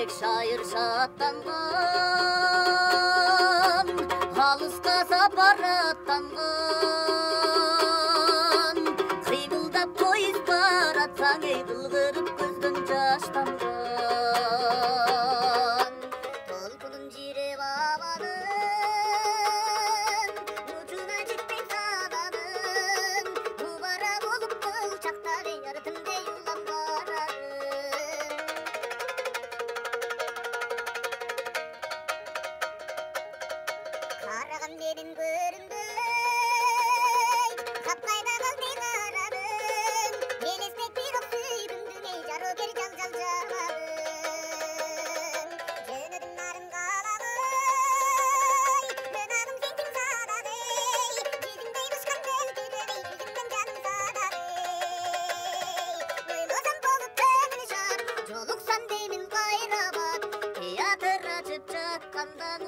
жүрек шайыр шаттанған, алысқа сапар аттанған, қимылдап пойыз баратсаң, ей былғырып көзден жаш тамған. Толқынын жиреп ауаның, ұшына жетпей сананың, мұбара болып бұл шақтар ертімде юлан барады. Қарағым менің көрінбей, қапқайда қалдың араның, елестек бір оқ сүйдіңдің, ей жару кер жал-жал жамадың. Жөнірім нарын қалағый, өнағым сенсің сададый, жүзімдей ұшқан көлкідей, жүзімнен жаным сададый. Ойласам болып көңіл жар, жолықсам деймін қайрабат, театр ашып жатқандан